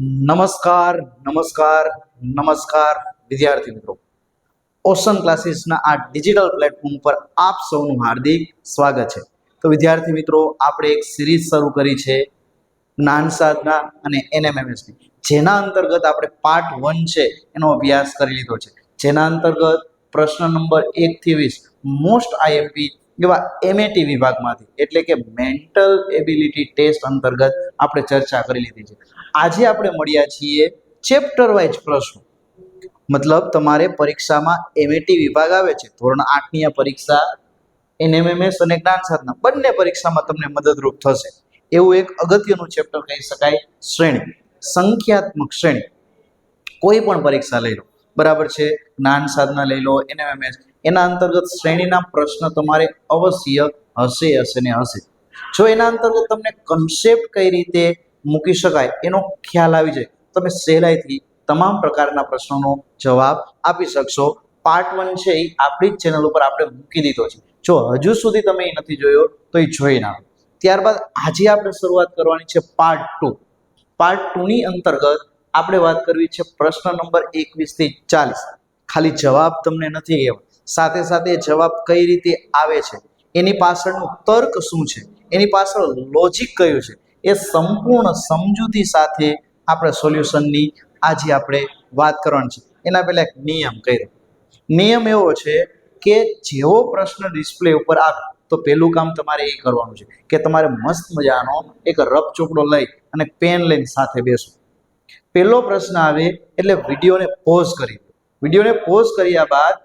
નમસ્કાર નમસ્કાર નમસ્કાર વિદ્યાર્થી મિત્રો, ઓશન ક્લાસીસના આ ડિજિટલ પ્લેટફોર્મ પર આપ સૌનું હાર્દિક સ્વાગત છે. તો વિદ્યાર્થી મિત્રો, આપણે એક સિરીઝ શરૂ કરી છે જ્ઞાન સાધના અને એનએમએમએસની, જેના અંતર્ગત આપણે પાર્ટ 1 છે એનો અભ્યાસ કરી લીધો છે. જેના અંતર્ગત પ્રશ્ન નંબર 1 થી 20 મોસ્ટ આઈએમપી એવા એમએટી વિભાગમાંથી એટલે કે મેન્ટલ એબિલિટી ટેસ્ટ અંતર્ગત આપણે ચર્ચા કરી લીધી છે. આજે આપણે મળ્યા છીએ ચેપ્ટર વાઇઝ પ્રશ્નો, મતલબ તમારે પરીક્ષામાં એમએટી વિભાગ આવે છે ધોરણ 8 ની આ પરીક્ષા એનએમએમએસ અને જ્ઞાન સાધના બંને પરીક્ષામાં તમને મદદરૂપ થશે એવું એક અગત્યનું ચેપ્ટર કહી શકાય. શ્રેણી, સંખ્યાત્મક શ્રેણી, કોઈ પણ પરીક્ષા લઈ લો, બરાબર છે, જ્ઞાન સાધના લઈ લો, એનએમએમએસ, એના અંતર્ગત શ્રેણીના પ્રશ્ન તમારે અવશ્ય હશે ને હશે. જો એના અંતર્ગત તમને કન્સેપ્ટ કઈ રીતે મૂકી શકાય એનો ખ્યાલ આવી જાય, તમે સહેલાઈથી તમામ પ્રકારના પ્રશ્નોનો જવાબ આપી શકશો. પાર્ટ 1 છે એ આપણી જ ચેનલ ઉપર આપણે મૂકી દીધો છે. જો હજુ સુધી તમે એ નથી જોયો તો એ જોઈ નાખો. ત્યારબાદ આજે આપણે શરૂઆત કરવાની છે પાર્ટ 2. પાર્ટ 2 ની અંતર્ગત આપણે વાત કરવી છે પ્રશ્ન નંબર 21 થી 40. ખાલી જવાબ તમને નથી કહેવા, સાથે સાથે જવાબ કઈ રીતે આવે છે, એની પાછળનું તર્ક શું છે, એની પાછળ લોજિક કયું છે, એ સંપૂર્ણ સમજૂતી સાથે આપણે સોલ્યુશનની આજે આપણે વાત કરવાની છે. એના પહેલા એક નિયમ કર્યો. નિયમ એવો છે કે જેવો પ્રશ્ન ડિસ્પ્લે ઉપર આવે તો પહેલું કામ તમારે એ કરવાનું છે કે તમારે મસ્ત મજાનો એક રફ ચોપડો લઈ અને પેન લઈને સાથે બેસો. પહેલો પ્રશ્ન આવે એટલે વિડીયોને પોઝ કરી દો. વિડીયોને પોઝ કર્યા બાદ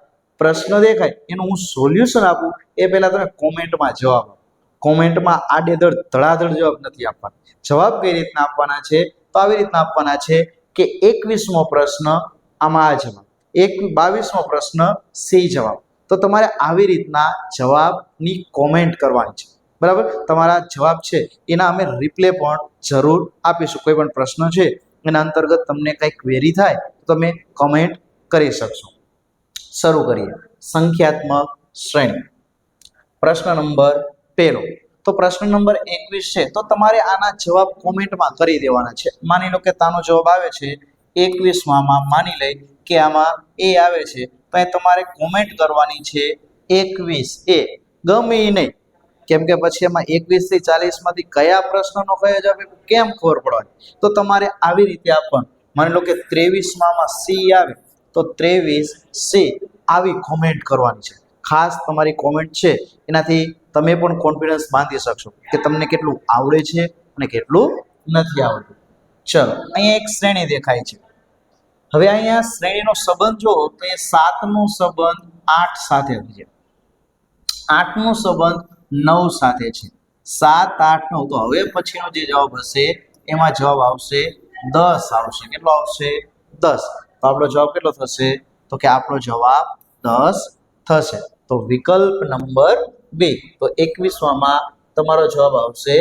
પ્રશ્ન દેખાય એનું હું સોલ્યુશન આપું એ પહેલા તમે કોમેન્ટમાં જવાબ આપો. કોમેન્ટમાં આડેધડ ધડાધડ જવાબ નથી આપવાના. જવાબ કઈ રીતના આપવાના છે તો આવી રીતના આપવાના છે કે 21મો પ્રશ્ન આમાં આ જવાબ, 22મો પ્રશ્ન સી જવાબ. તો તમારે આવી રીતના જવાબની કોમેન્ટ કરવાની છે, બરાબર. તમારા જવાબ છે એના અમે રિપ્લે પણ જરૂર આપીશું. કોઈ પણ પ્રશ્ન છે એના અંતર્ગત તમને કંઈ ક્વેરી થાય તો તમે કમેન્ટ કરી શકશો. શરૂ કરીએ. સંખ્યાત્મક શ્રેણી, પ્રશ્ન નંબર 1. તો પ્રશ્ન નંબર 21 છે તો તમારે આના જવાબ કોમેન્ટમાં કરી દેવાના છે. માની લો કે તાનો જવાબ આવે છે 21માં, માની લઈ કે આમાં એ આવે છે તો એ તમારે કોમેન્ટ કરવાની છે 21 એ, ગમે એ નહીં, કેમ કે પછી એમાં 21 થી 40 માંથી કયા પ્રશ્નનો કયો જવાબ કેમ ખબર પડવાની, તો તમારે આવી રીતે આપવાનું. માની લો કે 23માં સી આવે તો 23 સી આવી કોમેન્ટ કરવાની છે. ખાસ તમારી કોમેન્ટ છે એનાથી તમે પણ કોન્ફિડન્સ બાંધી શકશો કે તમને કેટલું આવડે છે અને કેટલું નથી આવડતું. ચલો, અહીંયા એક શ્રેણી દેખાય છે. હવે અહીંયા શ્રેણીનો સંબંધ જો તો એ 7નો સંબંધ 8 સાથે છે, 8નો સંબંધ 9 સાથે છે, 7, 8, 9. તો હવે પછીનો જે જવાબ હશે એમાં જવાબ આવશે 10 આવશે. કેટલો આવશે? 10. તો આપણો જવાબ કેટલો થશે તો કે આપણો જવાબ 10 થશે. તો વિકલ્પ નંબર 2, તો 21માં તમારો જવાબ આવશે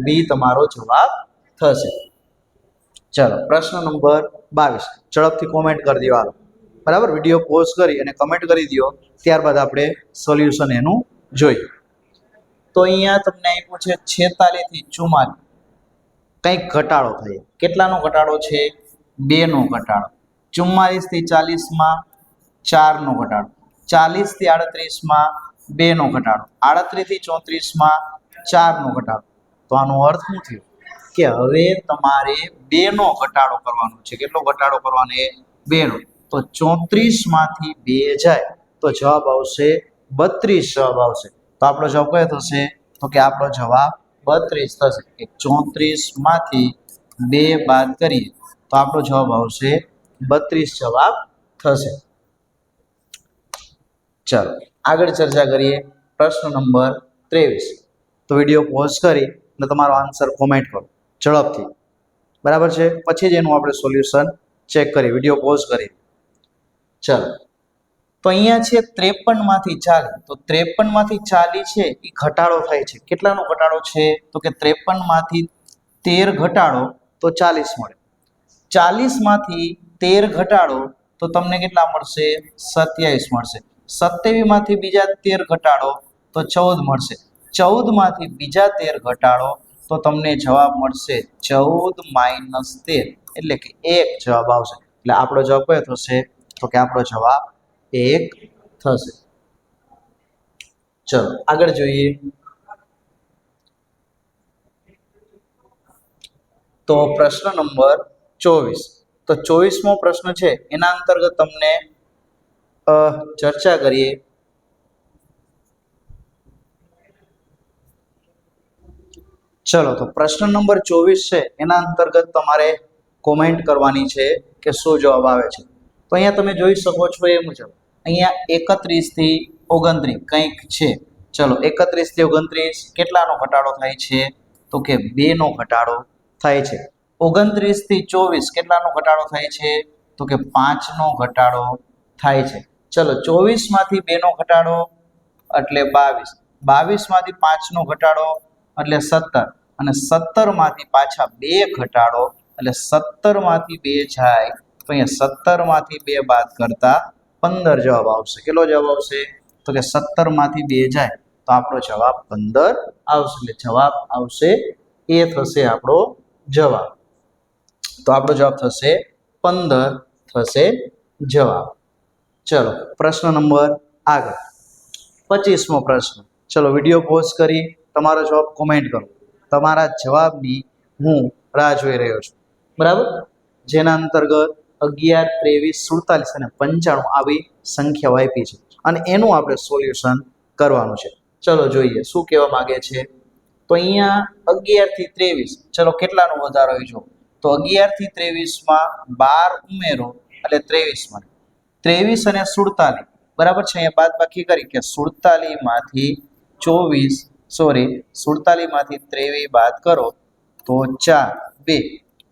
બી, તમારો જવાબ થશે. ચલો, પ્રશ્ન નંબર 22. ઝડપથી કોમેન્ટ કરી દેવાનો, બરાબર. વિડીયો પોઝ કરી અને કમેન્ટ કરી દો, ત્યારબાદ આપણે સોલ્યુશન એનું જોઈએ. તો અહીંયા તમને આપ્યું છે 46 થી 44, કંઈક ઘટાડો થયો. કેટલાનો ઘટાડો છે? 2નો ઘટાડો. 44 થી 40માં 4નો ઘટાડો. 40 થી 38માં 2નો ઘટાડો. 38 થી 34માં 4નો ઘટાડો. તો આનો અર્થ શું થયો કે હવે તમારે 2નો ઘટાડો કરવાનો છે. કેટલો ઘટાડો કરવાનો? 2નો. તો 34 માંથી 2 જાય તો જવાબ આવશે 32 જવાબ આવશે. તો આપણો જવાબ કયો થશે તો કે આપણો જવાબ 32 થશે. કે 34 માંથી 2 બાદ કરીએ તો આપણો જવાબ આવશે 32 જવાબ થશે. ચાલો આગળ ચર્ચા કરીએ. પ્રશ્ન નંબર 23. તો વિડીયો પોઝ કરી અને તમારો આન્સર કોમેન્ટ કરો ઝડપથી, બરાબર છે. પછી જ એનું આપણે સોલ્યુશન ચેક કરીએ. વિડીયો પોઝ કરી. ચાલો, તો અહીંયા છે 53 માંથી 40. તો 53 માંથી 40 છે એ ઘટાડો થાય છે. કેટલાનો ઘટાડો છે તો કે 53 માંથી 13 ઘટાડો તો 40 મળે. 40 માંથી 13 ઘટાડો તો તમને કેટલા મળશે? 27 મળશે. 27 માંથી બીજા 13 ઘટાડો તો 14 મળશે. 14 માંથી બીજા 13 ઘટાડો તો તમને જવાબ મળશે 14 - 13. એટલે કે 1 જવાબ આવશે. એટલે આપણો જવાબ કયો થશે? તો કે આપણો જવાબ 1 થશે. ચલો આગળ જોઈએ. તો પ્રશ્ન નંબર 24. તો 24મો પ્રશ્ન છે એના અંતર્ગત તમને ચર્ચા કરીએ. ચલો તો પ્રશ્ન નંબર 24 છે એના અંતર્ગત તમારે કોમેન્ટ કરવાની છે કે શું જવાબ આવે છે. તો અહીંયા તમે જોઈ શકો છો એ મુજબ અહીંયા 31 થી 29 કંઈક છે. ચલો 31 થી 29 કેટલાનો ઘટાડો થાય છે? તો કે 2 નો ઘટાડો થાય છે. 29 થી 24 કેટલાનો ઘટાડો થાય છે? તો કે 5 નો ઘટાડો થાય છે. ચલો 24 માંથી 2 નો ઘટાડો એટલે 22, 22 માંથી 5 નો ઘટાડો એટલે 17 અને 17 માંથી પાછા 2 ઘટાડો એટલે 17 માંથી 2 જાય તો અહીંયા 17 માંથી 2 બાદ કરતા 15 જવાબ આવશે. કેટલો જવાબ આવશે? તો કે 17 માંથી 2 જાય તો આપણો જવાબ 15 આવશે. એટલે જવાબ આવશે એ થશે આપણો જવાબ. તો આપણો જવાબ થશે 15 થશે જવાબ. ચલો પ્રશ્ન નંબર આગળ 25મો પ્રશ્ન. ચલો વિડીયો પોઝ કરી તમારો જવાબ કોમેન્ટ કરો. તમારા જવાબની હું રાહ જોઈ રહ્યો છું. બરાબર? જેના અંતર્ગત 11, 23, 47 અને 95 આવી સંખ્યાઓ આપી છે અને એનું આપણે સોલ્યુશન કરવાનું છે. ચલો જોઈએ શું કહેવા માંગે છે. તો અહીંયા 11 થી 23 ચલો કેટલાનો વધારો જો તો 11 થી 23 માં 12 ઉમેરો એટલે 23 મળે. 23 અને 47 બરાબર છે. અહીંયા બાદબાકી કરી કે 47 માંથી 47 માંથી 23 બાદ કરો તો 4, 2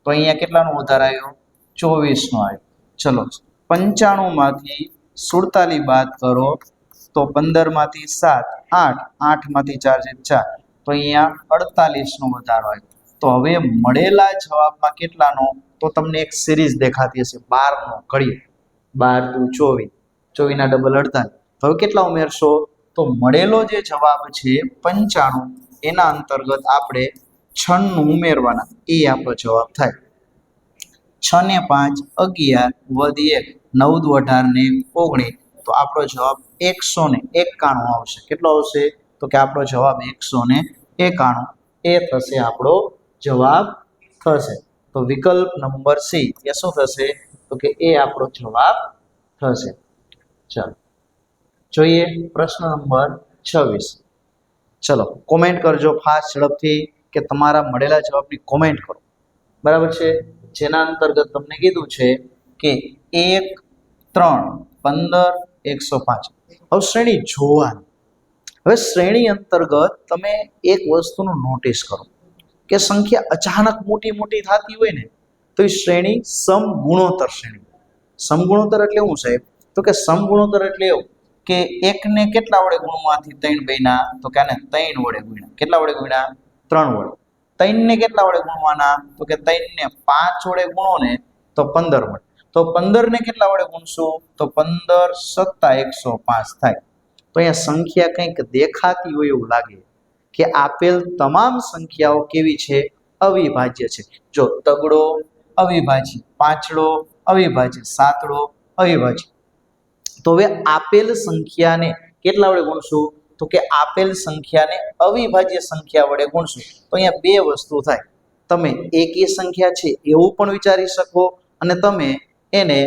તો અહીંયા કેટલાનો વધારો આવ્યો? 24 નો આવ્યો. ચલો 95 માંથી 47 બાદ કરો તો 15 માંથી 7, 8, 8 માંથી 4 છે 4 તો અહીંયા 48 નો વધારો આવ્યો. તો હવે મળેલા જવાબમાં કેટલાનો? તો તમને એક સિરીઝ દેખાતી હશે 12 નો ઘડિયો 12 × 24, 24 ના ડબલ 48. હવે કેટલા ઉમેરશો? તો મળેલો જે જવાબ છે 95 એના અંતર્ગત આપણે 96 ઉમેરવાના એ આપણો જવાબ થાય. 6 ને 5 11 વધી 1 9 દુ 18 ને 19 તો આપણો જવાબ 191 આવશે. કેટલો આવશે? તો કે આપણો જવાબ 191 એ થશે આપણો જવાબ થશે. તો વિકલ્પ નંબર સી એ શું થશે? તો કે એ આપણો જવાબ થશે. ચાલો જોઈએ પ્રશ્ન નંબર 26. ચલો કોમેન્ટ કરજો ફાસ્ટ ઝડપથી કે તમારા મળેલા જવાબની કોમેન્ટ કરો. બરાબર છે? જેના અંતર્ગત તમને કીધું છે કે 1, 3, 15, 105. હવે શ્રેણી જોવાની. હવે શ્રેણી અંતર્ગત તમે એક વસ્તુનું નોટિસ કરો કે સંખ્યા અચાનક મોટી મોટી થતી હોય ને તો એ શ્રેણી સમગુણોત્તર શ્રેણી. સમગુણોત્તર એટલે શું સાહેબ? તો કે સમગુણોત્તર એટલે એવું કે એકને કેટલા વડે ગુણવાથી 3 બન્યા? તો કે આને 3 વડે ગુણ્યા. કેટલા વડે ગુણ્યા? 3 વડે. 3 ને કેટલા વડે ગુણવાના? તો કે 3 ને 5 વડે ગુણો ને તો 15 મળે. તો 15 ને કેટલા વડે ગુણશું? તો 15 + 105 થાય. તો અહીંયા સંખ્યા કંઈક દેખાતી હોય એવું લાગે કે આપેલ તમામ સંખ્યાઓ કેવી છે? અવિભાજ્ય છે. જો તગડો અવિભાજ્ય, પાંચડો અવિભાજ્ય, સાતડો અવિભાજ્ય. તો હવે આપેલ સંખ્યાને કેટલા વડે ગુણશું? તો કે આપેલ સંખ્યાને અવિભાજ્ય સંખ્યા વડે ગુણશું. તો અહીંયા બે વસ્તુ થાય. તમે એકી સંખ્યા છે એવું પણ વિચારી શકો અને તમે એને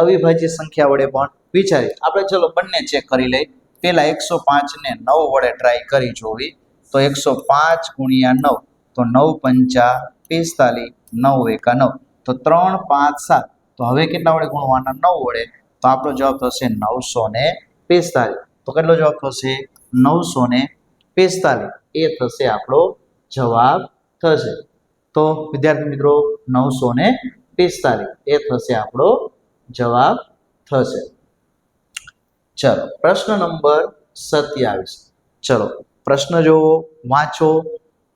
અવિભાજ્ય સંખ્યા વડે પણ વિચારી. આપણે ચલો બંને ચેક કરી લઈએ. પહેલા 105 ને 9 વડે ટ્રાય કરી જોવી. તો 105 × 9 તો 9 × 5 = 45, 9 × 1 = 9 તો 3, 5, 7. તો હવે કેટલા વડે ગુણવાના? 9 વડે. તો આપણો જવાબ થશે 945. તો કેટલો જવાબ થશે? 945 એ થશે આપણો જવાબ થશે. તો વિદ્યાર્થી મિત્રો 945 એ થશે આપણો જવાબ થશે. ચલો પ્રશ્ન નંબર 27. ચલો પ્રશ્ન જોવો, વાંચો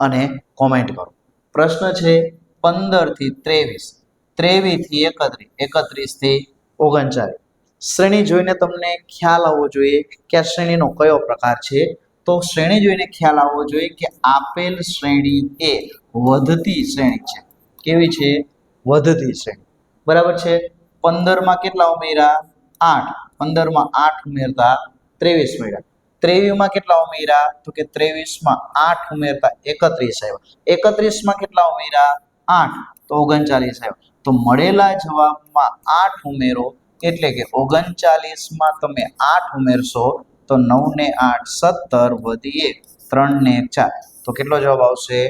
અને કોમેન્ટ કરો. પ્રશ્ન છે 15 થી 23, 23 થી 31, 31 થી 39. શ્રેણી જોઈને તમને ખ્યાલ આવવો જોઈએ કે આ શ્રેણીનો કયો પ્રકાર છે. તો શ્રેણી જોઈને ખ્યાલ આવવો જોઈએ કે આપેલ શ્રેણી એ વધતી શ્રેણી છે. કેવી છે? વધતી શ્રેણી. બરાબર છે. 15 માં કેટલા ઉમેર્યા? 8. 15 માં 8 ઉમેરતા 23 મળ્યા. 23 માં કેટલા ઉમેર્યા? તો કે 23 માં 8 ઉમેરતા 31 આવ્યા. 31 માં કેટલા ઉમેર્યા? 8 તો 39 આવ્યા. તો મળેલા જવાબમાં 8 ઉમેરો એટલે કે 39 માં તમે 8 ઉમેરશો તો 9 ને 8 17 વધી 1 3 ને 1 4 તો કેટલો જવાબ આવશે?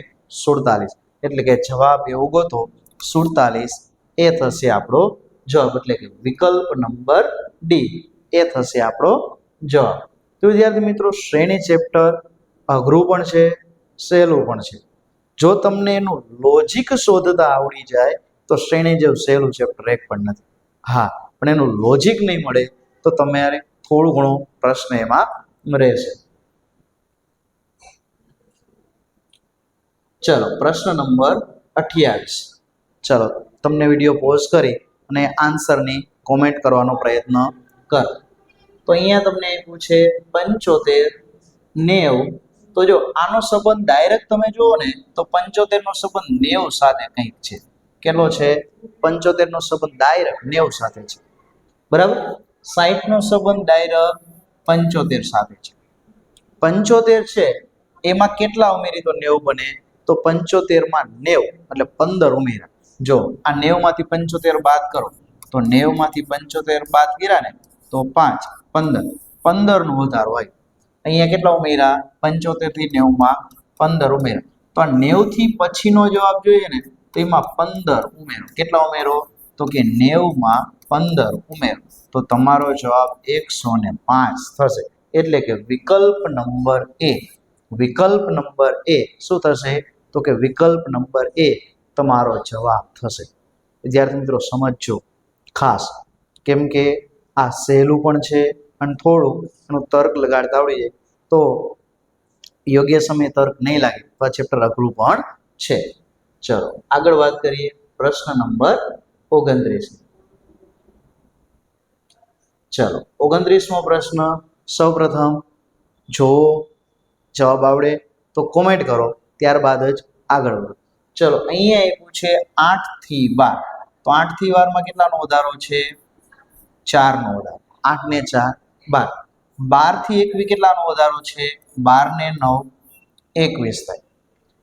47. એટલે કે જવાબ એવો ગોતો 47 એ થશે આપણો જવાબ. એટલે કે વિકલ્પ નંબર ડી એ થશે આપણો જવાબ. તો વિદ્યાર્થી મિત્રો, શ્રેણી ચેપ્ટર અઘરું પણ છે, સહેલું પણ છે. જો તમને એનું લોજિક શોધતા આવડી જાય તો શ્રેણી જેવું સહેલું ચેપ્ટર એક પણ નથી. હા, પણ એનું લોજિક નહીં મળે તો તમારે થોડું ઘણું પ્રશ્ન એમાં રહેશે. ચલો, પ્રશ્ન નંબર 28. ચલો, તમને વિડીયો પોઝ કરી અને આન્સરની કોમેન્ટ કરવાનો પ્રયત્ન કર. તો અહીંયા તમને પૂછે 75 90. તો જો આનો સંબંધ ડાયરેક્ટ તમે જુઓ ને તો 75 નો સંબંધ 90 સાથે કંઈક છે. કેટલો છે? 75 નો સંબંધ ડાયરેક્ટ 90 સાથે છે. બરાબર. 60 નો સંબંધ ડાયરેક્ટ 75 સાથે છે. 75 છે એમાં કેટલા ઉમેરી તો 90 બને? તો 75 માં 90 એટલે 15 ઉમેરા. જો આ 90 માંથી 75 બાદ કરો તો 90 માંથી 75 બાદ કર્યા ને તો 5 15 15 નો વધારો હોય. અહીંયા કેટલા ઉમેરા? 75 થી 90 માં 15 ઉમેરા. તો આ 90 થી પછીનો જવાબ જોઈએ ને તો એમાં 15 ઉમેરો. કેટલા ઉમેરો? તો કે 90 માં 15 ઉમેરો તો તમારો જવાબ 105 થશે. એટલે કે વિકલ્પ નંબર એ, વિકલ્પ નંબર એ શું થશે? તો કે વિકલ્પ નંબર એ તમારો જવાબ થશે. વિદ્યાર્થી મિત્રો સમજજો ખાસ, કેમ કે આ સહેલું પણ છે અને થોડું એનું તર્ક લગાડતા આવડી જાય તો યોગ્ય સમય તર્ક નહીં લાગે તો આ ચેપ્ટર અઘરું પણ છે. ચલો આગળ વાત કરીએ. પ્રશ્ન નંબર 29. ચલો 29મો પ્રશ્ન. સૌપ્રથમ જો જવાબ આવડે તો કોમેન્ટ કરો, ત્યારબાદ જ આગળ વધો. ચલો અહીંયા એ પૂછે 8 થી 12. તો 8 થી 12 માં કેટલાનો વધારો છે? 4 નો વધારો. 8 ને 4 12. 12 થી 21 કેટલાનો વધારો છે? 12 ને 9 21 થાય.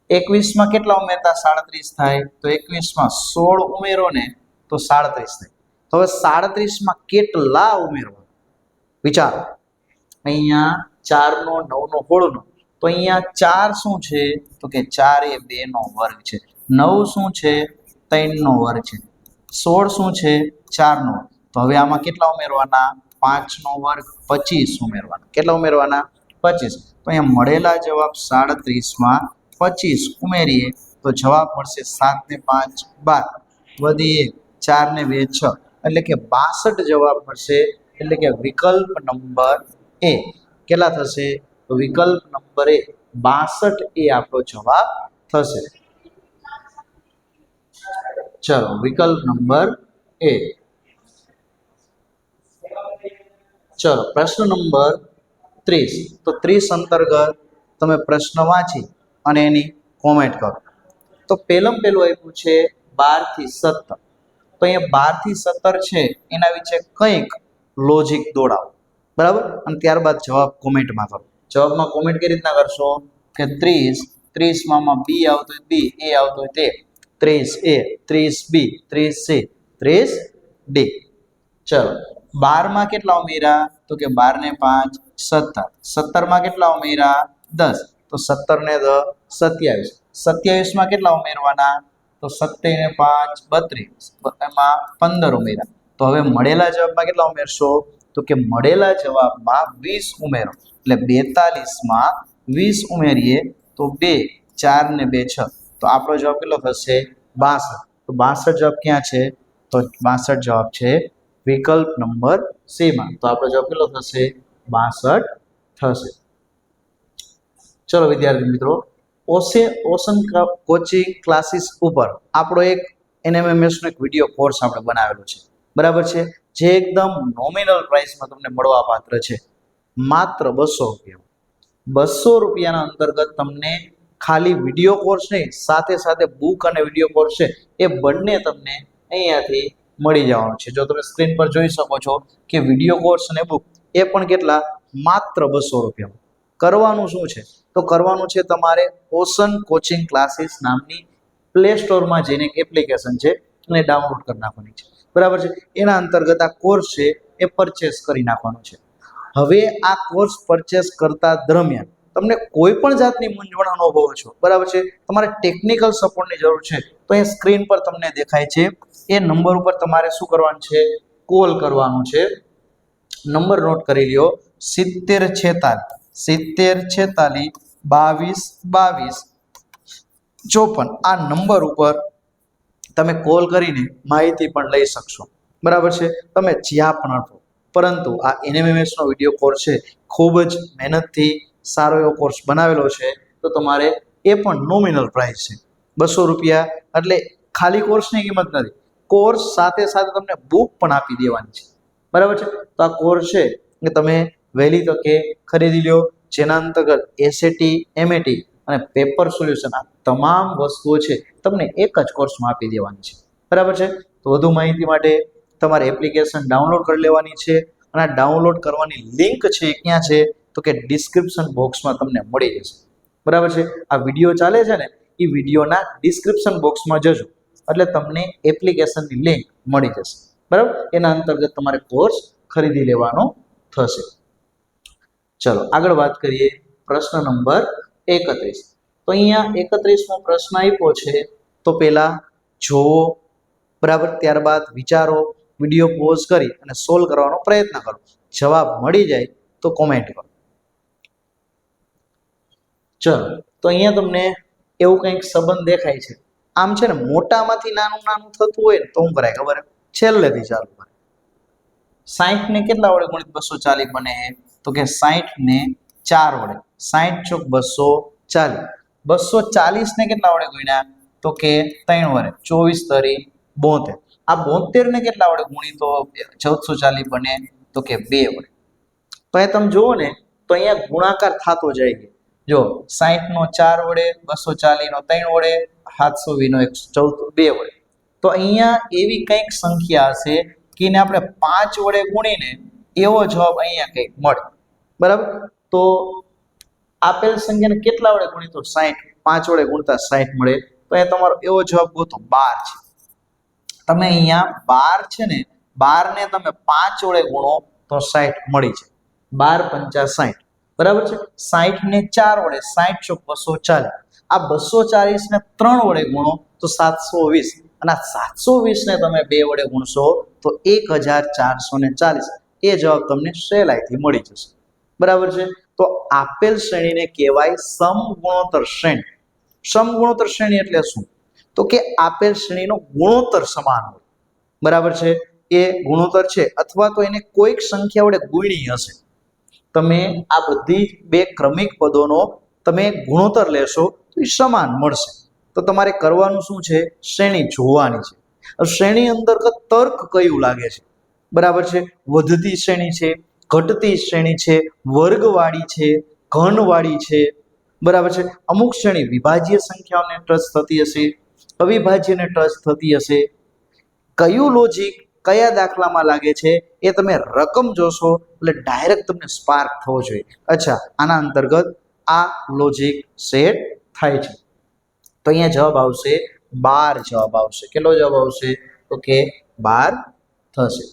21 માં કેટલા ઉમેરતા 37 થાય? તો 21 માં 16 ઉમેરો ને તો 37 થાય. તો હવે 37 માં કેટલા ઉમેરવા? વિચારો. અહીંયા 4 નો 9 નો 16 નો તો અહીંયા 4 શું છે? તો કે 4 એ 2 નો વર્ગ છે. 9 શું છે? 3 નો વર્ગ છે. 16 શું છે? 4 નો. તો હવે આમાં કેટલા ઉમેરવાના? 5 નો વર્ગ 25 ઉમેરવાના. કેટલા ઉમેરવાના? 25. તો અહીંયા મળેલા જવાબ 37 માં 25 ઉમેરીએ તો જવાબ મળશે 7 ને 5 12 વધી 4 ને 2 6 એટલે કે 62 જવાબ મળશે. એટલે કે વિકલ્પ નંબર એ કેટલા થશે? તો વિકલ્પ નંબર એ 62 એ આપણો જવાબ થશે. ચલો વિકલ્પ નંબર એ. ચલો પ્રશ્ન નંબર 30. તો 30 અંતર્ગત તમે પ્રશ્ન વાંચી અને એની કોમેન્ટ કરો. તો પહેલું આપ્યું છે 12 થી 17. તો અહીંયા 12 થી 17 છે એના વિશે કંઈક લોજિક દોડાવો. બરાબર. અને ત્યારબાદ જવાબ કોમેન્ટમાં કરો. જવાબમાં કોમેન્ટ કઈ રીતના કરશો કે 30 માં બી આવતો હોય બી, એ આવતો હોય તે, 30 એ, 30 બી, 30 સી, 30 ડી. ચલો 12 માં કેટલા ઉમેર્યા? તો કે 12 ને 5 17. 17 માં કેટલા ઉમેર્યા? 10. તો 17 ને 10 27. 27 માં કેટલા ઉમેરવાના? તો 17 ને 5 32. એમાં 15 ઉમેર્યા. તો હવે મળેલા જવાબમાં કેટલા ઉમેરશો? તો કે મળેલા જવાબમાં 20 ઉમેરો. એટલે 42 માં 20 ઉમેરીએ તો 2 4 ને 2 6. તો આપણો જવાબ કેટલો થશે? 62. તો 62 જવાબ ક્યાં છે? તો 62 જવાબ છે વિકલ્પ નંબર સી માં. તો આપણો જવાબ કેટલો થશે? 62 થશે. ચલો વિદ્યાર્થી મિત્રો, ઓશન કોચિંગ ક્લાસીસ ઉપર આપણો એક NMMS નો એક વિડીયો કોર્સ આપણે બનાવેલો છે. બરાબર છે. જે એકદમ નોમિનલ પ્રાઇસમાં તમને મળવા પાત્ર છે. માત્ર 200 રૂપિયા. 200 રૂપિયાના અંતર્ગત તમને ખાલી વિડીયો કોર્સ નહીં, સાથે સાથે બુક અને વિડીયો કોર્સ છે એ બંને તમને અહીંયાથી મળી જવાનું છે. જો તમે સ્ક્રીન પર જોઈ શકો છો કે વિડીયો કોર્સ અને બુક એ પણ કેટલા, માત્ર 200 રૂપિયામાં. કરવાનું શું છે, તો કરવાનું છે તમારે ઓશન કોચિંગ ક્લાસીસ નામની પ્લે સ્ટોરમાં જઈને એક એપ્લિકેશન છે એને ડાઉનલોડ કરી નાખવાની છે, બરાબર છે. એના અંતર્ગત આ કોર્સ છે એ પરચેસ કરી નાખવાનો છે. હવે આ કોર્સ પરચેસ કરતા દરમિયાન તમને કોઈ પણ જાતની મૂંઝવણ અનુભવો છો, બરાબર છે, તમારે ટેકનિકલ સપોર્ટની જરૂર છે, તો એ સ્ક્રીન પર તમને દેખાય છે એ નંબર ઉપર તમારે શું કરવાનું છે, કોલ કરવાનું છે. નંબર નોટ કરી લ્યો, 7046 7046 22 22 54. આ નંબર ઉપર તમે કોલ કરીને માહિતી પણ લઈ શકશો, બરાબર છે. તમે જ્યાં પણ હશો, પરંતુ આ NMMS નો વિડીયો કોર્સ છે ખૂબ જ મહેનતથી સારો એવો કોર્સ બનાવેલો છે, તો તમારે એ પણ નોમિનલ પ્રાઇસ છે 200 રૂપિયા. એટલે ખાલી કોર્સની કિંમત નથી, કોર્સ સાથે સાથે તમને બુક પણ આપી દેવાની છે, બરાબર છે. તો આ કોર્સ છે કે તમે વહેલી તકે ખરીદી લ્યો, જેના અંતર્ગત SAT MAT અને પેપર સોલ્યુશન આ તમામ વસ્તુઓ છે તમને એક જ કોર્સમાં આપી દેવાની છે, બરાબર છે. તો વધુ માહિતી માટે તમારે એપ્લિકેશન ડાઉનલોડ કરી લેવાની છે, અને આ ડાઉનલોડ કરવાની લિંક છે ક્યાં છે, તો કે ડિસ્ક્રિપ્શન બોક્સમાં તમને મળી જશે, બરાબર છે. આ વિડીયો ચાલે છે ને એ વિડીયોના ડિસ્ક્રિપ્શન બોક્સમાં જજો એટલે તમને એપ્લિકેશનની લિંક મળી જશે, બરાબર. એના અંતર્ગત તમારે કોર્સ ખરીદી લેવાનો થશે. ચલો આગળ વાત કરીએ પ્રશ્ન નંબર 31. તો અહીંયા 31મો પ્રશ્ન આપ્યો છે, તો પહેલા જોવો, બરાબર, ત્યારબાદ વિચારો, વિડીયો પોઝ કરી અને સોલ્વ કરવાનો પ્રયત્ન કરો. જવાબ મળી જાય તો કોમેન્ટ કરો. ચલો તો અહીંયા તમને એવું કંઈક સંબંધ દેખાય છે. આમ છે ને મોટામાંથી નાનું નાનું થતું હોય ને તો શું કરાય ખબર, છેલ્લેથી ચાલુ કરે. 60 ને કેટલા વડે ગુણિત 240 બને, તો કે 60 ને 4 વડે, 60 ચોક 240. 240 ને કેટલા વડે ગુણ્યા, તો કે 3 વડે, 24 તરી 72. આ 72 ને કેટલા વડે ગુણી તો 1440 બને, તો કે 2 વડે. તો એ તમે જુઓ ને તો અહીંયા ગુણાકાર થતો જાય છે. જો 60 નો 4 વડે, 240 નો 3 વડે, 720 નો 114 2 વડે. તો અહીંયા એવી કંઈક સંખ્યા હશે કે એને આપણે 5 વડે ગુણીને એવો જવાબ અહીંયા કંઈક મળે, બરાબર. તો આપેલ સંખ્યાને કેટલા વડે ગુણી તો 60, 5 વડે ગુણતા 60 મળે, તો એ તમારો એવો જવાબ ગોતો 12 છે. તમે અહીંયા 12 છે ને, 12 ને તમે 5 વડે ગુણો તો 60 મળી જાય, 12 પંચા 60, બરાબર છે. 60 ને 4 વડે, 60 ચોક 240. આ 240 ને 3 વડે ગુણો તો 720, અને આ 720 ને તમે 2 વડે ગુણશો તો 1440. એ જવાબ તમને સહેલાઈથી મળી જશે, બરાબર છે. તો આપેલ શ્રેણીને કહેવાય સમગુણોત્તર શ્રેણી. સમગુણોત્તર શ્રેણી એટલે શું, તો કે આપેલ શ્રેણીનો ગુણોત્તર સમાન હોય, બરાબર છે. એ ગુણોત્તર છે અથવા તો એને કોઈક સંખ્યા વડે ગુણી હશે. તમે આ બધી બે ક્રમિક પદોનો તમે ગુણોત્તર લેશો તો એ સમાન મળશે. તો તમારે કરવાનું શું છે, શ્રેણી જોવાની છે. શ્રેણી અંતર્ગત તર્ક કયું લાગે છે, બરાબર છે. વધતી શ્રેણી છે, ઘટતી શ્રેણી છે, વર્ગવાળી છે, ઘનવાળી છે, બરાબર છે. અમુક શ્રેણી વિભાજ્ય સંખ્યાઓને ટચ થતી હશે, અવિભાજ્યને ટચ થતી હશે. કયું લોજિક કયા દાખલામાં લાગે છે એ તમે રકમ જોશો એટલે ડાયરેક્ટ તમને સ્પાર્ક થવો જોઈએ, અચ્છા આના અંતર્ગત આ લોજિક સેટ થાય છે. તો અહીંયા જવાબ આવશે 12 જવાબ આવશે. કેટલો જવાબ આવશે, તો કે 12 થશે.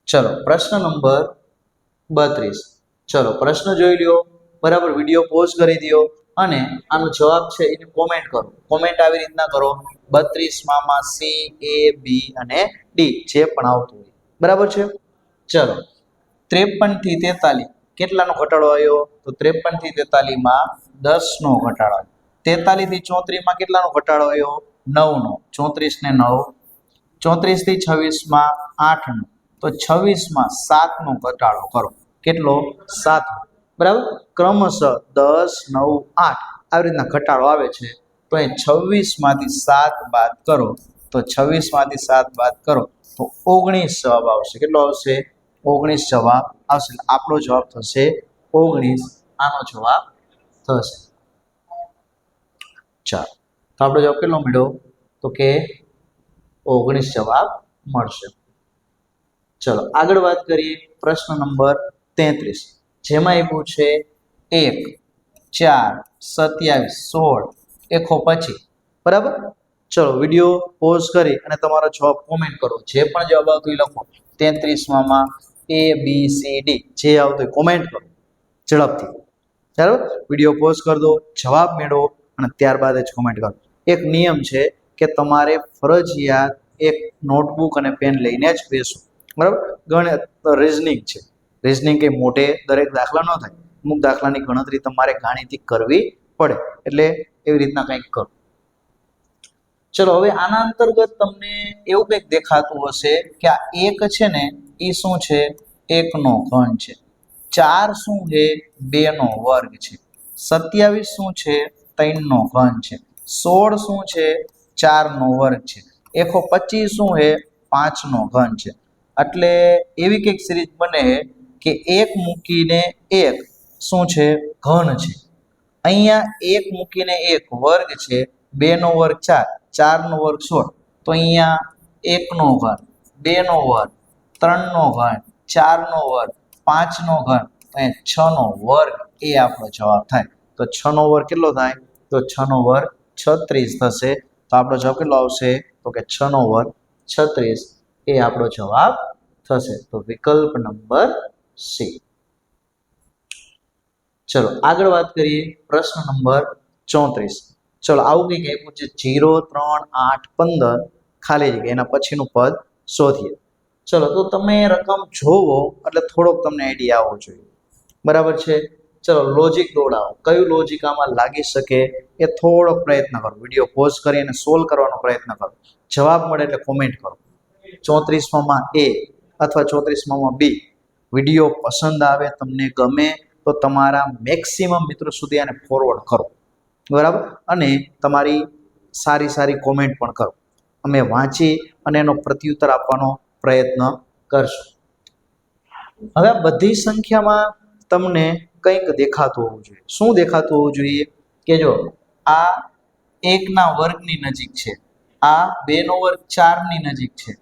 ચલો પ્રશ્ન નંબર 32. ચલો પ્રશ્ન જોઈ લ્યો, બરાબર, વિડીયો પોઝ કરી દો અને આનો જવાબ છે એને કોમેન્ટ કરો. કોમેન્ટ આવી રીતના કરો, 32 માં C A B અને D જે પણ આવતું હોય, બરાબર છે. ચલો 53 થી 43 કેટલાનો ઘટાડો આવ્યો, તો 53 થી 43 માં 10 નો ઘટાડો આવ્યો. 43 થી 34 માં કેટલાનો ઘટાડો આવ્યો, 9 નો. 34 ને 9. 34 થી 26 માં 8 નો. તો 26 માં 7 નો ઘટાડો કરો, કેટલો, 7, બરાબર. ક્રમશઃ 10 9 8 આવી રીતના ઘટાડો આવે છે. તો એ 26 માંથી 7 બાદ કરો, તો 26 માંથી 7 બાદ કરો તો 19 જવાબ આવશે. કેટલો આવશે, 19 જવાબ આવશે. આપણો જવાબ થશે 19, આનો જવાબ થશે. 4. તો આપણો જવાબ કેટલો મળ્યો? તો કે 19 જવાબ મળશે. ચલો આગળ વાત કરીએ પ્રશ્ન નંબર 33, જેમાં આપ્યું છે 1, 4, 27, 16, એકો 25. બરાબર. ચલો વિડીયો પોઝ કરી અને તમારો જવાબ કોમેન્ટ કરો. જે પણ જવાબ આવતો એ લખો. 33 માં A B C D જે આવતો એ કોમેન્ટ કરો ઝડપથી. બરાબર. વિડીયો પોઝ કરી દો, જવાબ મેળવો અને ત્યારબાદ જ કોમેન્ટ કરો. એક નિયમ છે કે તમારે ફરજિયાત એક નોટબુક અને પેન લઈને જ બેસો. બરાબર. ગણિત રીઝનિંગ છે. રીઝનિંગ કે મોટે દરેક દાખલા ન થાય. અમુક દાખલાની ગણતરી તમારે ગાણિતિક કરવી પડે, એટલે એવી રીતના કંઈક કરો. ચલો હવે આના અંતર્ગત તમને એવું કંઈક દેખાતું હશે કે આ 1 છે ને એ શું છે? 1 નો ઘન છે. 4 શું છે? 2 નો વર્ગ છે. 27 શું છે? 3 નો ઘન છે. 16 શું છે? 4 નો વર્ગ છે. 125 શું છે? 5 નો ઘન છે. એટલે એવી કંઈક સિરીઝ બને કે 1 મૂકીને 1 શું છે? ઘન છે. અહીંયા 1 મૂકીને 1 વર્ગ છે. 2 નો વર્ગ 4, 4 નો વર્ગ 16. તો અહીંયા 1 નો ઘન, 2 નો વર્ગ, 3 નો ઘન, 4 નો વર્ગ, 5 નો ઘન, અને 6 નો વર્ગ એ આપણો જવાબ થાય. તો 6 નો વર્ગ કેટલો થાય? તો 6 નો વર્ગ 36 થશે. તો આપણો જવાબ કેટલો આવશે? તો કે 6 નો વર્ગ 36 એ આપણો જવાબ થશે. તો વિકલ્પ નંબર સી. ચલો આગળ વાત કરીએ પ્રશ્ન નંબર 34. ચલો આવું કંઈક આપ્યું છે 0, 3, 8, 15 ખાલી જગ્યા, એના પછીનું પદ શોધીએ. ચલો તો તમે રકમ જોવો એટલે થોડોક તમને આઈડિયા આવવો જોઈએ. બરાબર છે. ચલો લોજિક દોડાવો. કયું લોજિક આમાં લાગી શકે એ થોડોક પ્રયત્ન કરો. વિડીયો પોઝ કરી અને સોલ્વ કરવાનો પ્રયત્ન કરો. જવાબ મળે એટલે કોમેન્ટ કરો. 34માં A અથવા 34માં B. વિડીયો પસંદ આવે, તમને ગમે તો તમારા મેક્સિમમ મિત્રો સુધી આને ફોરવર્ડ કરો. બરાબર. અને તમારી સારી સારી કોમેન્ટ પણ કરો. અમે વાંચી અને એનો પ્રત્યુત્તર આપવાનો પ્રયત્ન કરશું. હવે આ બધી સંખ્યામાં તમને કંઈક દેખાતું હોવું જોઈએ. શું દેખાતું હોવું જોઈએ? કે જો આ 1 ના વર્ગની નજીક છે, આ 2 નો વર્ગ 4 ની નજીક છે,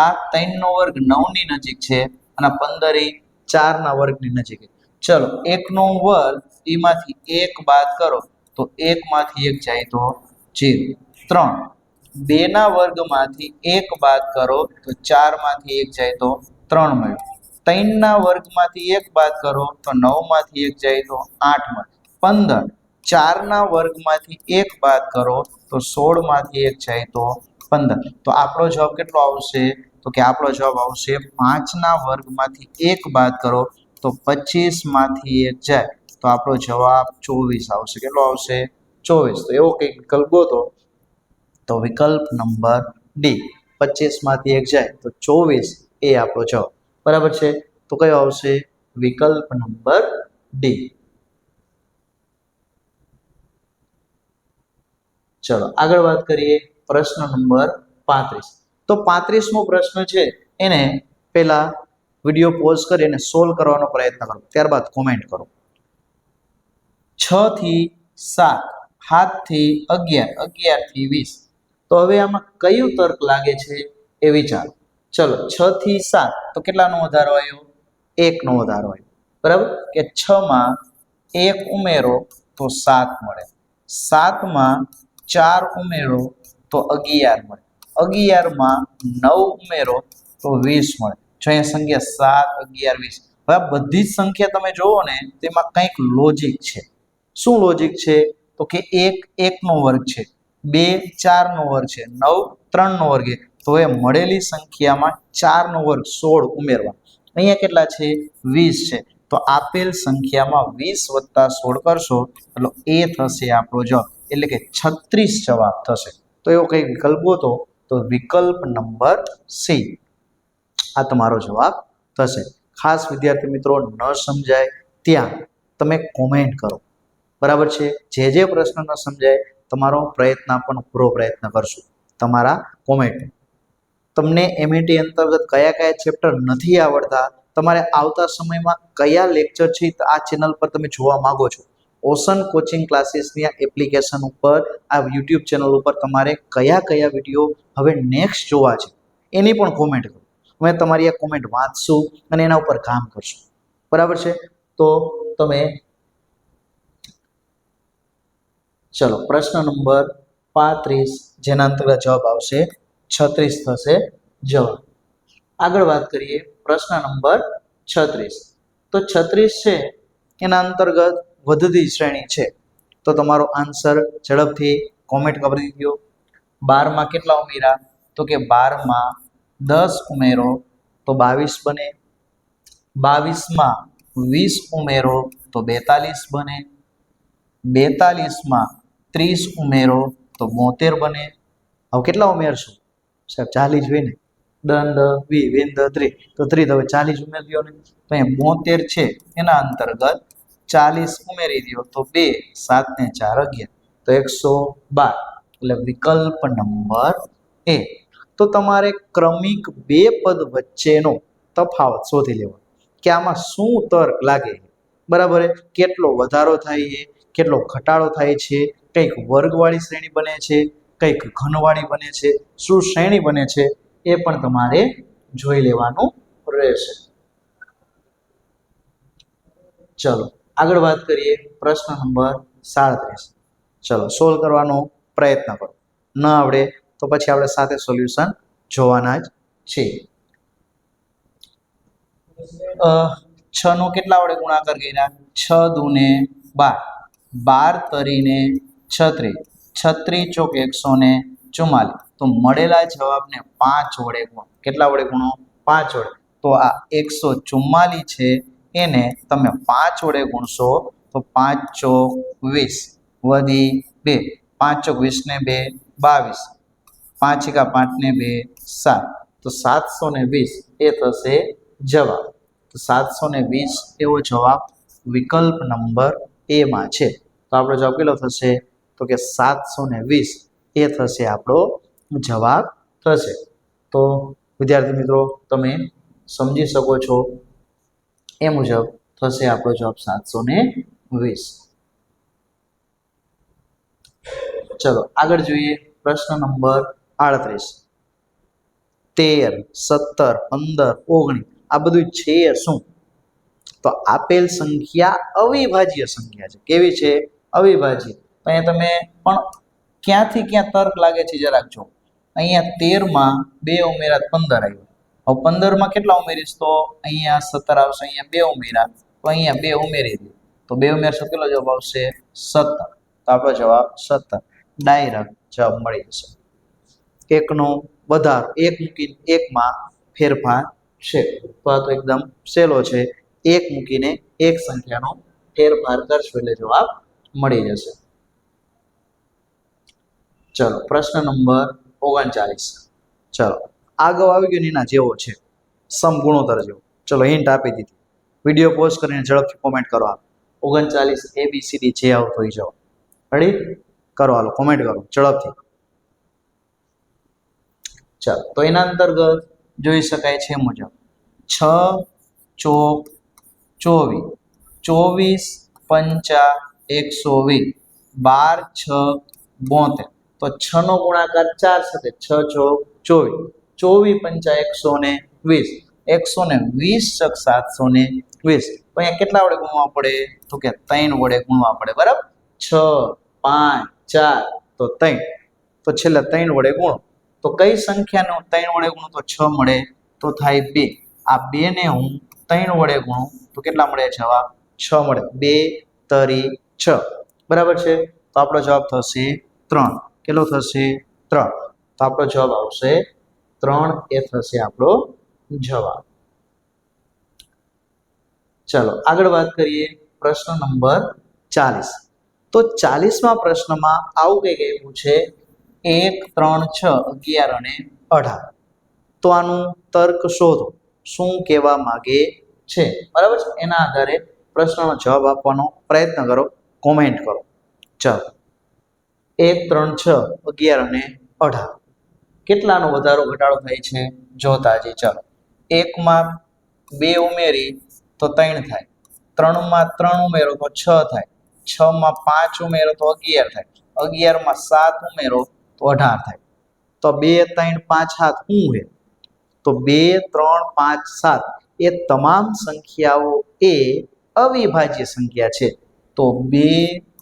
આ 3 નો વર્ગ 9 ની નજીક છે, અને 15 એ 4 ના વર્ગની નજીક છે. ચલો 1 નો વર્ગ એમાંથી 1 બાદ કરો તો 1 માંથી 1 જાય તો 0. 3 2 ના વર્ગમાંથી 1 બાદ કરો તો 4 માંથી 1 જાય તો 3 મળે. 3 ના વર્ગમાંથી 1 બાદ કરો તો 9 માંથી 1 જાય તો 8 મળે. 15 4 ના વર્ગમાંથી 1 બાદ કરો તો 16 માંથી 1 જાય તો 15. તો આપણો જવાબ કેટલો આવશે? તો કે આપણો જવાબ આવશે 5 ના વર્ગમાંથી 1 બાદ કરો તો 25 માંથી 1 જાય તો આપણો જવાબ 24 આવશે. કેટલો આવશે? 24. તો એવો કંઈક વિકલ્પ ગોતો. તો વિકલ્પ નંબર ડી, 25 માંથી 1 જાય તો 24 એ આપણો જવાબ. બરાબર છે. તો કયો આવશે? વિકલ્પ નંબર ડી. ચલો આગળ વાત કરીએ પ્રશ્ન નંબર 35. તો 35મો પ્રશ્ન છે એને પહેલા વિડીયો પોઝ કરી અને સોલ્વ કરવાનો પ્રયત્ન કરો, ત્યારબાદ કોમેન્ટ કરો. 6 થી 7, 7 થી 11, 11 થી 20. તો હવે આમાં કયું તર્ક લાગે છે એ વિચારો. ચલો 6 થી 7 તો કેટલાનો વધારો આવ્યો? 1 નો વધારો આવ્યો. બરાબર. કે 6 માં 1 ઉમેરો તો 7 મળે. 7 માં 4 ઉમેરો તો 11 મળે. 11 માં 9 ઉમેરો તો 20 મળે. જો અહીંયા સંખ્યા 7, 11, 20. હવે આ બધી જ સંખ્યા તમે જોવો ને તેમાં કંઈક લોજિક છે. શું લોજિક છે? તો કે 1 1 નો વર્ગ છે, 2 4 નો વર્ગ છે, 9 3 નો વર્ગ છે. તો એ મળેલી સંખ્યામાં 4 નો વર્ગ 16 ઉમેરવા. અહીંયા કેટલા છે? 20 છે. તો આપેલ સંખ્યામાં 20 વત્તા 16 કરશો એટલે એ થશે આપણો જવાબ, એટલે કે 36 જવાબ થશે. તો એવો કઈ વિકલ્પ ગોતો. તો વિકલ્પ નંબર સી આ તમારો જવાબ થશે. ખાસ વિદ્યાર્થી મિત્રો ન સમજાય ત્યાં તમે કોમેન્ટ કરો. બરાબર છે. જે પ્રશ્ન ન સમજાય તમારો પ્રયત્ન આપવાનો પૂરો પ્રયત્ન કરશું તમારા કોમેન્ટ. તમને એમઈટી અંતર્ગત કયા કયા ચેપ્ટર નથી આવડતા, તમારે આવતા સમયમાં કયા લેક્ચર છે આ ચેનલ પર તમે જોવા માંગો છો, ઓશન કોચિંગ ક્લાસીસની આ એપ્લિકેશન ઉપર આ યુટ્યુબ ચેનલ ઉપર તમારે કયા કયા વિડીયો હવે નેક્સ્ટ જોવા છે એની પણ કોમેન્ટ કરો. અમે તમારી આ કોમેન્ટ વાંચશું અને એના ઉપર કામ કરશું. બરાબર છે? તો તમે ચલો પ્રશ્ન નંબર 35 જેના અંતર્ગત જવાબ આવશે 36 થશે જવાબ. આગળ વાત કરીએ પ્રશ્ન નંબર 36. તો 36 છે એના અંતર્ગત વધતી શ્રેણી છે. તો તમારો આન્સર ઝડપથી કોમેન્ટ કરી દો. 12 માં કેટલા ઉમેરા? તો કે 12 માં 10 ઉમેરો તો 22 બને. 22 માં 20 ઉમેરો તો 42 બને. 42 માં 30 ઉમેરો તો 72 બને. હવે કેટલા ઉમેરશું સાહેબ? 40 હોય ને. દંડ 20 30 તો 30 હવે 40 ઉમેરી દો ને. તો અહીંયા 72 છે એના અંતર્ગત 40 ઉમેરી દો તો 2 7 ને 4 11 તો 112. એટલે વિકલ્પ નંબર એ. તો તમારે ક્રમિક બે પદ વચ્ચેનો તફાવત શોધી લેવાનો કે આમાં શું તર્ક લાગે. બરાબર? કેટલો વધારો થાય છે, કેટલો ઘટાડો થાય છે, કઈક વર્ગવાળી શ્રેણી બને છે, કઈક ઘનવાળી બને છે, શું શ્રેણી બને છે એ પણ તમારે જોઈ લેવાનું રહેશે. ચલો આગળ વાત કરીએ પ્રશ્ન નંબર 37. ચલો સોલ્વ કરવાનો પ્રયત્ન કરો. ન આવડે તો પછી આપણે સાથે સોલ્યુશન જોવાના જ છે. 6 નો કેટલા વડે ગુણાકાર કર્યા? 6 દૂને 12, 12 તરીને 36, 36 ચોક 144. તો મળેલા જવાબને 5 વડે ગુણો. કેટલા વડે ગુણો? 5 વડે. તો આ 144 છે એને તમે 5 વડે ગુણશો તો 5 ચોક 20 વધી 2, 5 ચોક 20 ને 2 22, 5 એકા 5 ને 2 7. તો 720 એ થશે જવાબ. તો 720 એવો જવાબ વિકલ્પ નંબર એ માં છે. તો આપણો જવાબ કેટલો થશે? તો કે 720 એ થશે આપણો જવાબ થશે. તો વિદ્યાર્થી મિત્રો તમે સમજી શકો છો એ મુજબ થશે આપણો જવાબ 720. ચલો આગળ જોઈએ પ્રશ્ન નંબર 38. 13, 17, 15, 19 આ બધું છે શું? તો આપેલ સંખ્યા અવિભાજ્ય સંખ્યા છે. કેવી છે? અવિભાજ્ય. અહીંયા તમે પણ ક્યાંથી ક્યાં તર્ક લાગે છે જરાક જો. અહીંયા 13 માં 2 ઉમેરા 15 આવ્યો. હવે 15 માં કેટલા ઉમેરીશ? તો અહીંયા 17 આવશે. અહીંયા 2 ઉમેરા તો અહીંયા 2 ઉમેરી દો તો 2 ઉમેરશો કેટલો જવાબ આવશે? 17. તો આપણો જવાબ 17 ડાયરેક્ટ જવાબ મળી જશે. એકનો વધારો 1 મૂકીને 1 માં ફેરફાર છે. તો આ તો એકદમ સહેલો છે. 1 મૂકીને એક સંખ્યાનો ફેરફાર કરશો એટલે જવાબ મળી જશે. ચલો પ્રશ્ન નંબર 39. ચલો આગળ આવી ગયો એના જેવો છે સમગુણોત્તર જેવો. ચલો હિન્ટ આપી દીધી. વિડીયો પોઝ કરીને ઝડપથી કોમેન્ટ કરો. 39 ABCD જે આવતો હોય જાઓ. રેડી કરો, હાલો કોમેન્ટ કરો ઝડપથી. ચાલો તો એના અંતર્ગત જોઈ શકાય છે મુજબ 6 ચોક 24, 24 પંચા 120, 12 6 72. તો 6 નો ગુણાકાર 4 સાથે 6 ચોક 24, 24 પંચા 120, 120 ચોક 720. તો અહીંયા કેટલા વડે ગુણવા પડે? તો કે 3 વડે ગુણવા પડે. બરાબર? 6 5 4 તો 3. તો છેલ્લે 3 વડે ગુણો તો કઈ સંખ્યાને 3 વડે ગુણો તો 6 મળે તો થાય 2. આ 2 ને હું 3 વડે ગુણું તો કેટલા મળે? જવાબ 6 મળે. 2 તરી 6. બરાબર છે? તો આપણો જવાબ થશે 3. કેટલો થશે? 3. તો આપણો જવાબ આવશે 3 એ થશે આપણો જવાબ. ચલો આગળ વાત કરીએ પ્રશ્ન નંબર 40. તો 40માં પ્રશ્નમાં આવું કંઈક આપ્યું છે 1 3 6 11 અને 18. તો આનું તર્ક શોધો. શું કહેવા માંગે છે? બરાબર છે? એના આધારે પ્રશ્નનો જવાબ આપવાનો પ્રયત્ન કરો, કોમેન્ટ કરો. ચાલો 1 3 6 11 અને 18 કેટલાનો વધારો ઘટાડો થાય છે જોતા જઈએ. ચાલો 1 માં 2 ઉમેરી તો 3 થાય, 3 માં 3 ઉમેરો તો 6 થાય, 6 માં 5 ઉમેરો તો 11 થાય, 11 માં 7 ઉમેરો તો 18 થાય. તો 2 3 5 7 શું છે? તો 2 3 5 7 એ તમામ સંખ્યાઓ એ અવિભાજ્ય સંખ્યા છે. તો 2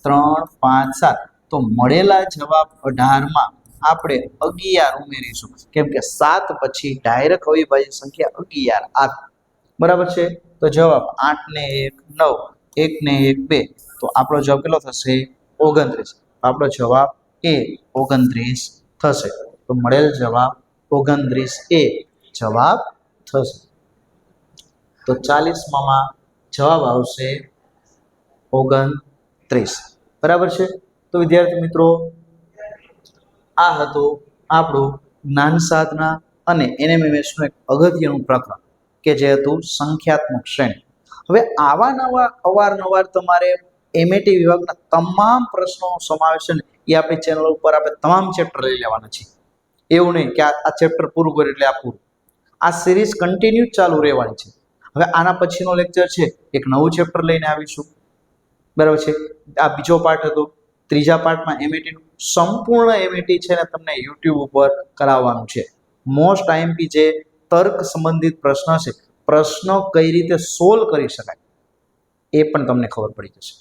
3 5 7 તો મળેલા જવાબ 18 માં આપણે 11 ઉમેરીશું, કેમ કે 7 પછી ડાયરેક્ટ અવિભાજ્ય સંખ્યા 11 આવે. બરાબર છે. તો જવાબ 8 ને 1 9, 1 ને 1 2, તો આપણો જવાબ કેટલો થશે? 29. આપણો જવાબ એ 29 થશે. તો મળેલ જવાબ 29 એ જવાબ થશે. તો 40 માં જવાબ આવશે 29. બરાબર છે. તો વિદ્યાર્થી મિત્રો, આ હતું આપણું જ્ઞાન સાધના અને એનએમએમએસનું એક અગત્યનું પ્રકરણ કે જે હતું સંખ્યાત્મક શ્રેણી. હવે આવા નવા અવારનવાર તમારે એમએટી વિભાગના તમામ પ્રશ્નોનો સમાવેશ છે ને એ આપણી ચેનલ ઉપર આપણે તમામ ચેપ્ટર લઈ લેવાના છીએ. એવું નહીં કે આ ચેપ્ટર પૂરું કર્યું એટલે આ પૂરું. આ સિરીઝ કન્ટિન્યુ ચાલુ રહેવાની છે. હવે આના પછીનો લેક્ચર છે એક નવું ચેપ્ટર લઈને આવીશું. બરાબર છે. આ બીજો પાર્ટ હતો. ત્રીજા પાર્ટમાં એમએટીનું સંપૂર્ણ એમએટી છે ને તમને યુટ્યુબ ઉપર કરાવવાનું છે. મોસ્ટ આઈએમપી જે તર્ક સંબંધિત પ્રશ્ન છે, પ્રશ્નો કઈ રીતે સોલ્વ કરી શકાય એ પણ તમને ખબર પડી જશે.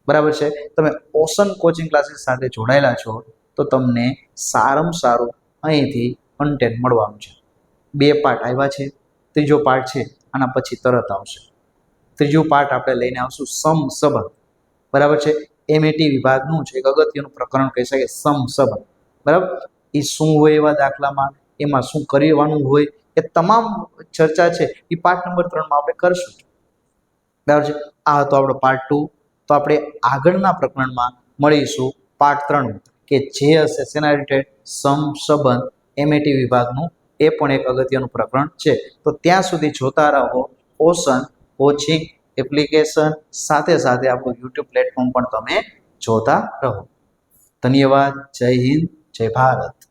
બરાબર છે. તમે ઓશન કોચિંગ ક્લાસીસ સાથે જોડાયેલા છો તો તમને સારામાં સારું અહીંથી કન્ટેન્ટ મળવાનું છે. 2 પાર્ટ આવ્યા છે. ત્રીજો પાર્ટ છે આના પછી તરત આવશે. ત્રીજું પાર્ટ આપણે લઈને આવશું સમસંબંધ. બરાબર છે. એમએટી વિભાગનું છે એક અગત્યનું પ્રકરણ કહી શકાય સમસંબંધ. બરાબર. એ શું હોય એવા દાખલામાં, એમાં શું કરવાનું હોય, એ તમામ ચર્ચા છે એ પાર્ટ નંબર 3 માં આપણે કરશું. બરાબર છે. આ હતો આપણો પાર્ટ 2. તો આપણે આગળના પ્રકરણમાં મળીશું પાર્ટ 3 કે જે હશે શેના રિલેટેડ? સમસંબંધ એમએટી વિભાગનું. એ પણ એક અગત્યનું પ્રકરણ છે. તો ત્યાં સુધી જોતા રહો ઓશન કોચિંગ એપ્લિકેશન, સાથે સાથે આપણું યુટ્યુબ પ્લેટફોર્મ પણ તમે જોતા રહો. ધન્યવાદ. જય હિન્દ, જય ભારત.